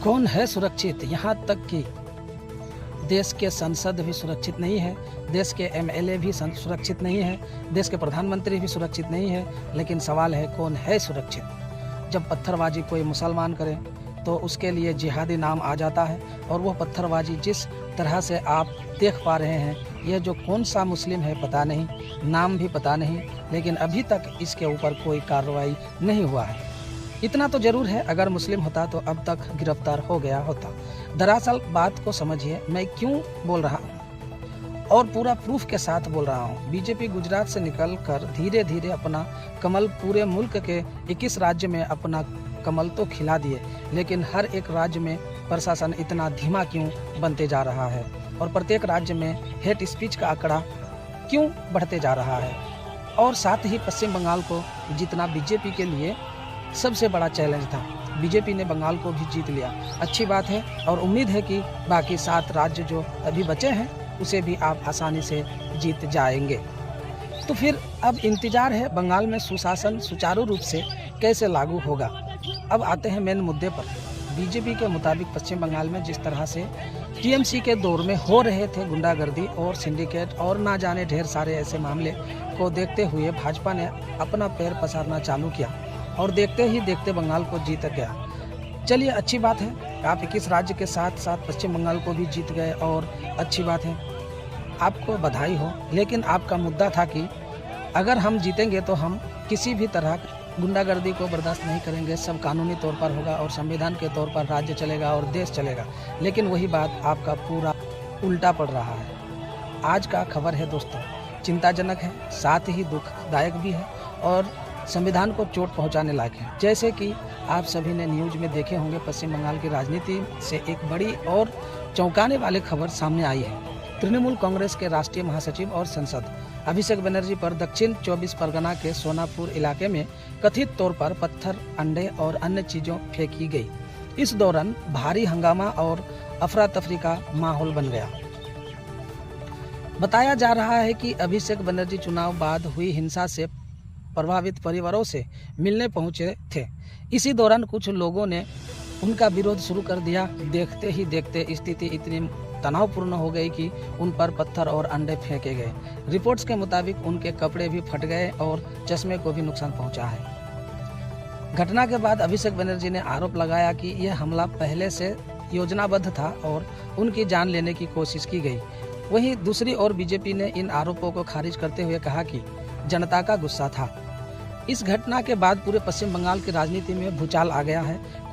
कौन है सुरक्षित? यहाँ तक कि देश के संसद भी सुरक्षित नहीं है, देश के एमएलए भी सुरक्षित नहीं है, देश के प्रधानमंत्री भी सुरक्षित नहीं है। लेकिन सवाल है कौन है सुरक्षित? जब पत्थरबाजी कोई मुसलमान करे तो उसके लिए जिहादी नाम आ जाता है, और वो पत्थरबाजी जिस तरह से आप देख पा रहे हैं, यह जो कौन सा मुस्लिम है पता नहीं, नाम भी पता नहीं, लेकिन अभी तक इसके ऊपर कोई कार्रवाई नहीं हुआ है। इतना तो जरूर है, अगर मुस्लिम होता तो अब तक गिरफ्तार हो गया होता। दरअसल बात को समझिए, मैं क्यों बोल रहा हूँ और पूरा प्रूफ के साथ बोल रहा हूँ। बीजेपी गुजरात से निकलकर धीरे धीरे अपना कमल पूरे मुल्क के 21 राज्य में अपना कमल तो खिला दिए, लेकिन हर एक राज्य में प्रशासन इतना धीमा क्यों बनते जा रहा है, और प्रत्येक राज्य में हेट स्पीच का आंकड़ा क्यों बढ़ते जा रहा है। और साथ ही पश्चिम बंगाल को जीतना बीजेपी के लिए सबसे बड़ा चैलेंज था। बीजेपी ने बंगाल को भी जीत लिया, अच्छी बात है, और उम्मीद है कि बाकी 7 राज्य जो अभी बचे हैं उसे भी आप आसानी से जीत जाएंगे। तो फिर अब इंतजार है बंगाल में सुशासन सुचारू रूप से कैसे लागू होगा। अब आते हैं मेन मुद्दे पर। बीजेपी के मुताबिक पश्चिम बंगाल में जिस तरह से टीएमसी के दौर में हो रहे थे गुंडागर्दी और सिंडिकेट और ना जाने ढेर सारे ऐसे मामले को देखते हुए भाजपा ने अपना पैर पसारना चालू किया, और देखते ही देखते बंगाल को जीत गया। चलिए, अच्छी बात है, आप 21 राज्य के साथ साथ पश्चिम बंगाल को भी जीत गए, और अच्छी बात है, आपको बधाई हो। लेकिन आपका मुद्दा था कि अगर हम जीतेंगे तो हम किसी भी तरह गुंडागर्दी को बर्दाश्त नहीं करेंगे, सब कानूनी तौर पर होगा और संविधान के तौर पर राज्य चलेगा और देश चलेगा। लेकिन वही बात आपका पूरा उल्टा पड़ रहा है। आज का खबर है दोस्तों, चिंताजनक है, साथ ही दुखदायक भी है, और संविधान को चोट पहुंचाने लायक है। जैसे कि आप सभी ने न्यूज में देखे होंगे, पश्चिम बंगाल की राजनीति से एक बड़ी और चौंकाने वाली खबर सामने आई है। तृणमूल कांग्रेस के राष्ट्रीय महासचिव और सांसद अभिषेक बनर्जी पर दक्षिण 24 परगना के सोनापुर इलाके में कथित तौर पर पत्थर, अंडे और अन्य चीजों फेंकी गई। इस दौरान भारी हंगामा और अफरा तफरी का माहौल बन गया। बताया जा रहा है कि अभिषेक बनर्जी चुनाव बाद हुई हिंसा से प्रभावित परिवारों से मिलने पहुंचे थे। इसी दौरान कुछ लोगों ने उनका विरोध शुरू कर दिया। देखते ही देखते स्थिति इतनी तनावपूर्ण हो गई कि उन पर पत्थर और अंडे फेंके गए। रिपोर्ट्स के मुताबिक उनके कपड़े भी फट गए और चश्मे को भी नुकसान पहुंचा है। घटना के बाद अभिषेक बनर्जी ने आरोप लगाया कि यह हमला पहले से योजनाबद्ध था और उनकी जान लेने की कोशिश की गई। वहीं दूसरी ओर बीजेपी ने इन आरोपों को खारिज करते हुए कहा कि जनता का गुस्सा था। इस घटना के बाद पूरे पश्चिम बंगाल की राजनीति में भूचाल आ गया है। कोई